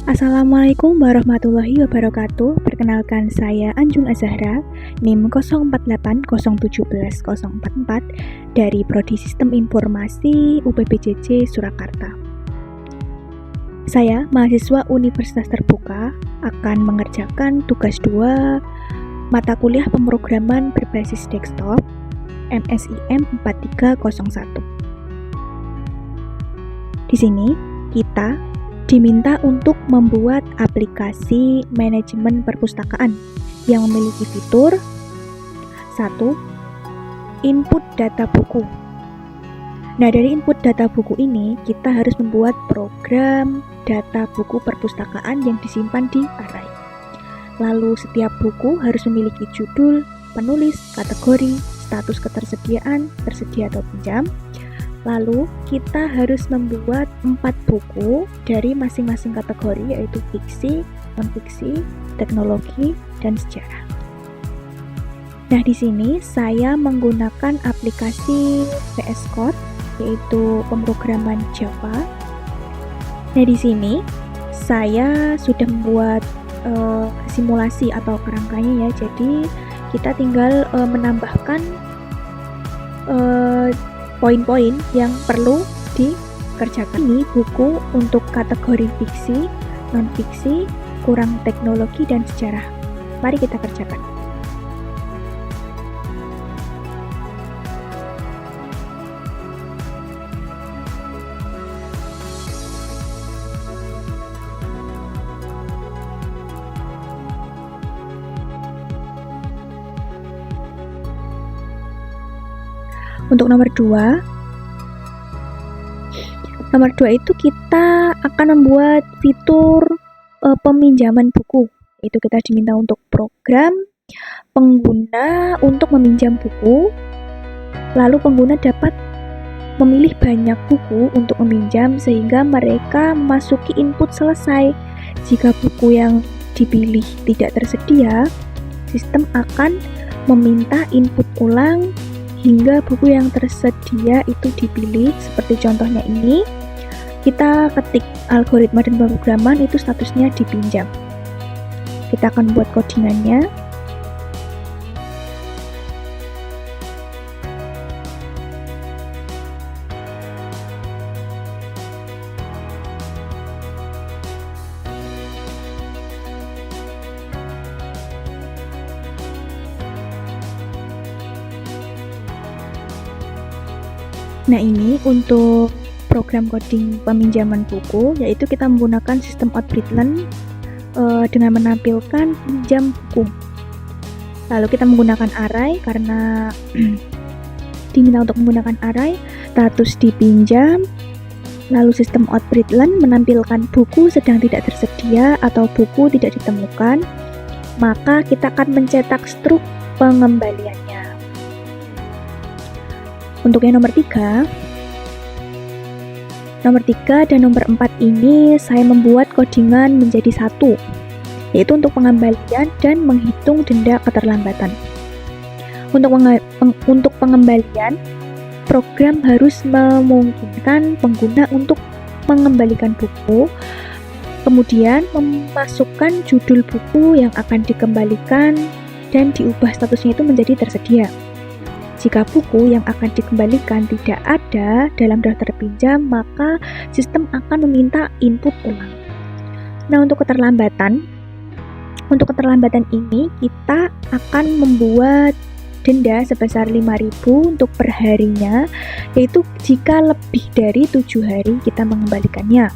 Assalamualaikum warahmatullahi wabarakatuh. Perkenalkan saya Anjung Azahra, NIM 0880171044 dari Prodi Sistem Informasi UPBJJ Surakarta. Saya, mahasiswa Universitas Terbuka, akan mengerjakan tugas 2 mata kuliah pemrograman berbasis desktop MSIM 4301. Di sini kita diminta untuk membuat aplikasi manajemen perpustakaan yang memiliki fitur 1. Input data buku. Nah, dari input data buku ini kita harus membuat program data buku perpustakaan yang disimpan di array. Lalu setiap buku harus memiliki judul, penulis, kategori, status ketersediaan, tersedia atau pinjam. Lalu kita harus membuat 4 buku dari masing-masing kategori, yaitu fiksi, non-fiksi, teknologi, dan sejarah. Nah, di sini saya menggunakan aplikasi VS Code, yaitu pemrograman Java. Nah, di sini saya sudah membuat simulasi atau kerangkanya ya. Jadi kita tinggal menambahkan poin-poin yang perlu dikerjakan. Ini buku untuk kategori fiksi, non-fiksi, kurang teknologi, dan sejarah. Mari kita kerjakan. Untuk nomor 2 itu kita akan membuat fitur peminjaman buku. Itu kita diminta untuk program pengguna untuk meminjam buku. Lalu pengguna dapat memilih banyak buku untuk meminjam sehingga mereka memasuki input selesai. Jika buku yang dipilih tidak tersedia, sistem akan meminta input ulang hingga buku yang tersedia itu dipilih. Seperti contohnya ini, kita ketik algoritma dan pemrograman itu statusnya dipinjam. Kita akan buat codingannya. Nah, ini untuk program coding peminjaman buku, yaitu kita menggunakan sistem outprintln dengan menampilkan pinjam buku. Lalu kita menggunakan array karena diminta untuk menggunakan array, status dipinjam. Lalu sistem outprintln menampilkan buku sedang tidak tersedia atau buku tidak ditemukan, maka kita akan mencetak struk pengembaliannya. Untuk yang nomor 3 dan nomor 4 ini saya membuat codingan menjadi satu, yaitu untuk pengembalian dan menghitung denda keterlambatan. Untuk pengembalian, program harus memungkinkan pengguna untuk mengembalikan buku, kemudian memasukkan judul buku yang akan dikembalikan dan diubah statusnya itu menjadi tersedia. Jika buku yang akan dikembalikan tidak ada dalam daftar pinjam, maka sistem akan meminta input ulang. Nah, untuk keterlambatan ini kita akan membuat denda sebesar 5.000 untuk perharinya, yaitu jika lebih dari 7 hari kita mengembalikannya.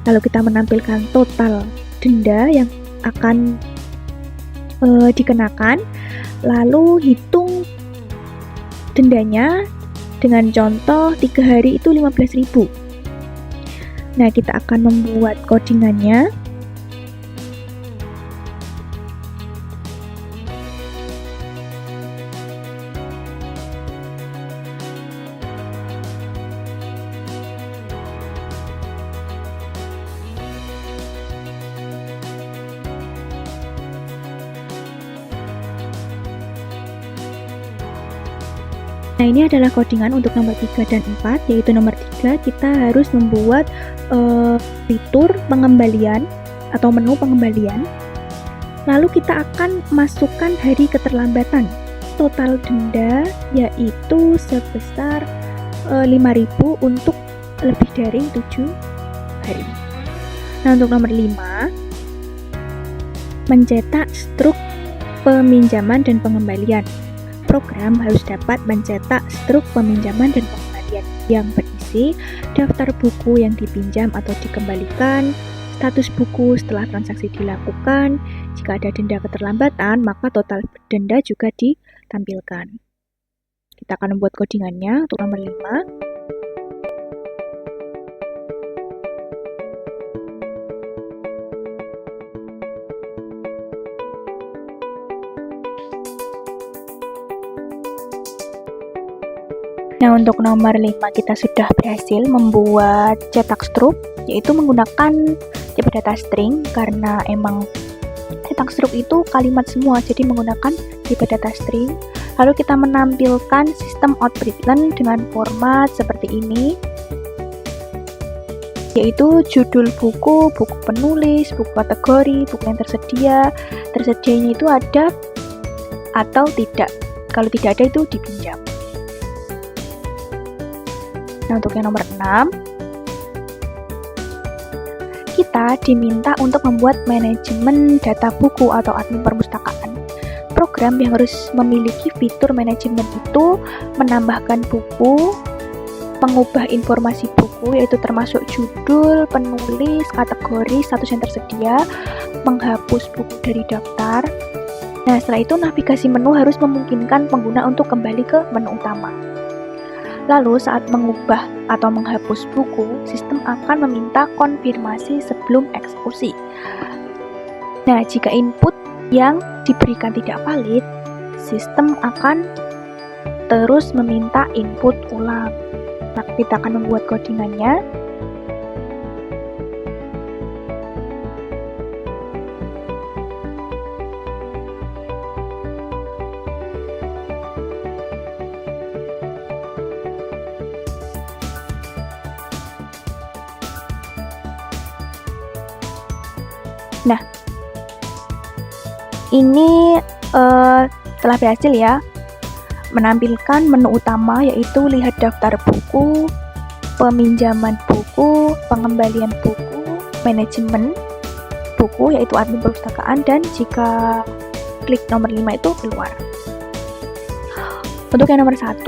Lalu kita menampilkan total denda yang akan dikenakan, lalu hitung dendanya dengan contoh 3 hari itu 15.000. Nah, kita akan membuat codingannya. Nah, ini adalah codingan untuk nomor 3 dan 4, yaitu nomor 3 kita harus membuat fitur pengembalian atau menu pengembalian. Lalu kita akan masukkan hari keterlambatan. Total denda yaitu sebesar 5.000 untuk lebih dari 7 hari. Nah, untuk nomor 5, mencetak struk peminjaman dan pengembalian. Program harus dapat mencetak struk peminjaman dan pengembalian yang berisi daftar buku yang dipinjam atau dikembalikan, status buku setelah transaksi dilakukan. Jika ada denda keterlambatan, maka total denda juga ditampilkan. Kita akan membuat codingannya untuk nomor 5. Nah, untuk nomor 5 kita sudah berhasil membuat cetak struk, yaitu menggunakan tipe data string karena emang cetak struk itu kalimat semua, jadi menggunakan tipe data string. Lalu kita menampilkan sistem outprintln dengan format seperti ini, yaitu judul buku, buku penulis, buku kategori, buku yang tersedia. Tersedianya itu ada atau tidak. Kalau tidak ada itu dipinjam. Nah, untuk yang nomor 6, kita diminta untuk membuat manajemen data buku atau admin perpustakaan. Program yang harus memiliki fitur manajemen itu menambahkan buku, mengubah informasi buku yaitu termasuk judul, penulis, kategori, status yang tersedia, menghapus buku dari daftar. Nah, setelah itu navigasi menu harus memungkinkan pengguna untuk kembali ke menu utama. Lalu saat mengubah atau menghapus buku, sistem akan meminta konfirmasi sebelum eksekusi. Nah, jika input yang diberikan tidak valid, sistem akan terus meminta input ulang. Nah, kita akan membuat codingannya. Nah, ini telah berhasil ya, menampilkan menu utama yaitu lihat daftar buku, peminjaman buku, pengembalian buku, manajemen buku yaitu admin perpustakaan, dan jika klik nomor 5 itu keluar. Untuk yang nomor 1,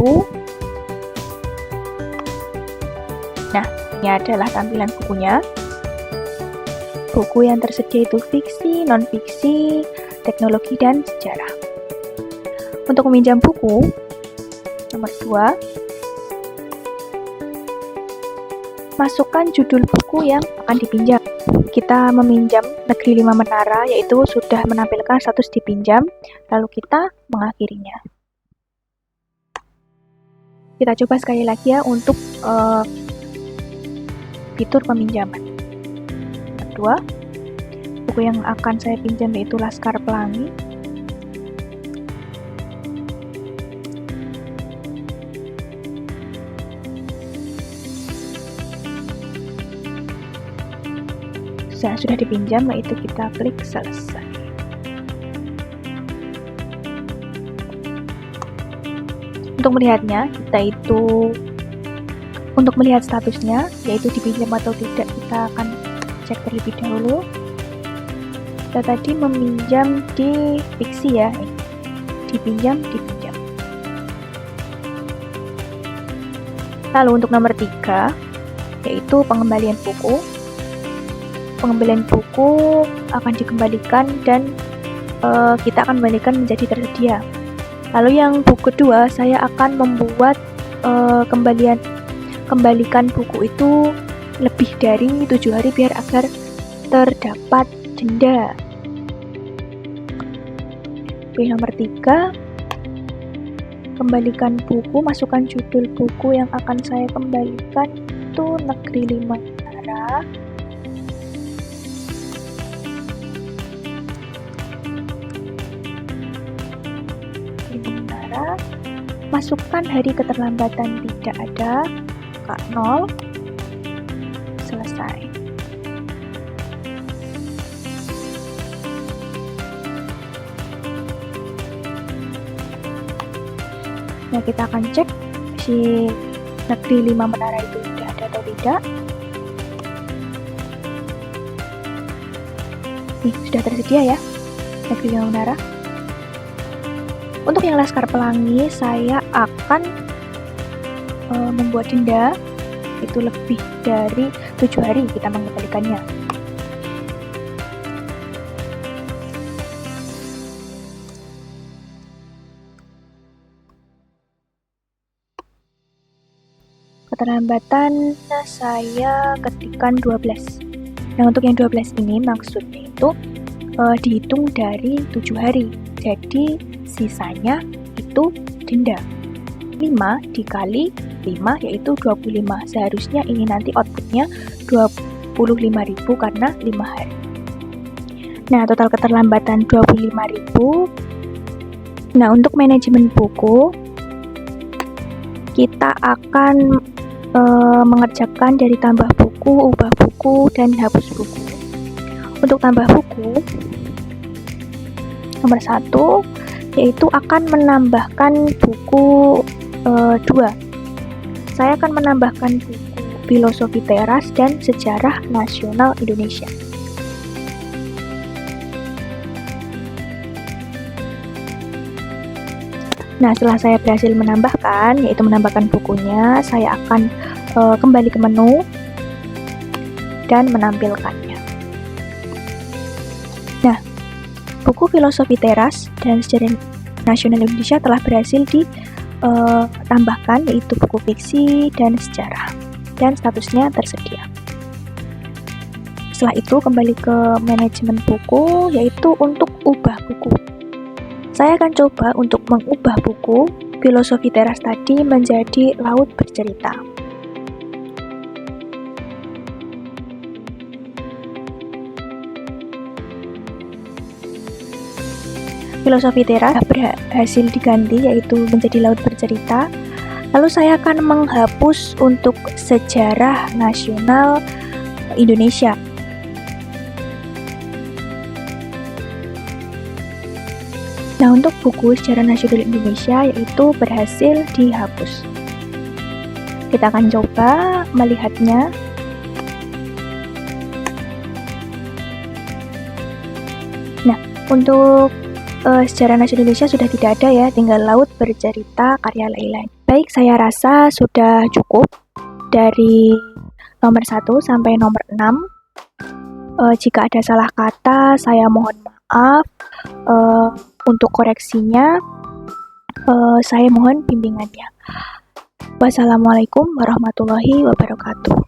nah ini adalah tampilan bukunya. Buku yang tersedia itu fiksi, non-fiksi, teknologi, dan sejarah. Untuk meminjam buku, nomor 2, masukkan judul buku yang akan dipinjam. Kita meminjam Negeri 5 Menara, yaitu sudah menampilkan status dipinjam, lalu kita mengakhirinya. Kita coba sekali lagi ya untuk fitur peminjaman. Kedua, buku yang akan saya pinjam yaitu Laskar Pelangi. Sudah dipinjam, yaitu kita klik selesai. Untuk melihatnya, untuk melihat statusnya, yaitu dipinjam atau tidak, kita akan cek terlebih dahulu. Kita tadi meminjam di fiksi ya, dipinjam. Lalu untuk nomor 3, yaitu pengembalian buku. Pengembalian buku akan dikembalikan dan kita akan kembalikan menjadi tersedia. Lalu yang buku kedua, saya akan membuat kembalikan buku itu lebih dari 7 hari biar agar terdapat denda. Nomor 3, kembalikan buku, masukkan judul buku yang akan saya kembalikan itu Negeri 5 Menara. Masukkan hari keterlambatan tidak ada, Kak 0, selesai. Nah, kita akan cek si Negeri 5 Menara itu sudah ada atau tidak. Nih, sudah tersedia ya Negeri 5 Menara. Untuk yang Laskar Pelangi, saya akan membuat denda itu lebih dari 7 hari kita mengembalikannya. Keterlambatan saya ketikkan 12. Nah, untuk yang 12 ini maksudnya itu dihitung dari 7 hari. Jadi sisanya itu denda. 5 dikali 5 yaitu 25. Seharusnya ini nanti outputnya 25.000 karena 5 hari. Nah, total keterlambatan 25.000. Nah, untuk manajemen buku kita akan mengerjakan dari tambah buku, ubah buku, dan hapus buku. Untuk tambah buku, nomor 1 yaitu akan menambahkan buku 2. Saya akan menambahkan buku Filosofi Teras dan Sejarah Nasional Indonesia. Nah, setelah saya berhasil menambahkan, yaitu menambahkan bukunya, saya akan kembali ke menu dan menampilkannya. Nah, buku Filosofi Teras dan Sejarah Nasional Indonesia telah berhasil ditambahkan, yaitu buku fiksi dan sejarah, dan statusnya tersedia. Setelah itu kembali ke manajemen buku, yaitu untuk ubah buku. Saya akan coba untuk mengubah buku Filosofi Teras tadi menjadi Laut Bercerita. Filosofi Teras berhasil diganti yaitu menjadi Laut Bercerita. Lalu saya akan menghapus untuk Sejarah Nasional Indonesia. Nah, untuk buku Sejarah Nasional Indonesia yaitu berhasil dihapus. Kita akan coba melihatnya. Nah, untuk Sejarah Nasional Indonesia sudah tidak ada ya, tinggal Laut Bercerita karya Laila. Baik, saya rasa sudah cukup dari nomor 1 sampai nomor 6. Jika ada salah kata, saya mohon maaf. Untuk koreksinya, saya mohon bimbingannya. Wassalamualaikum warahmatullahi wabarakatuh.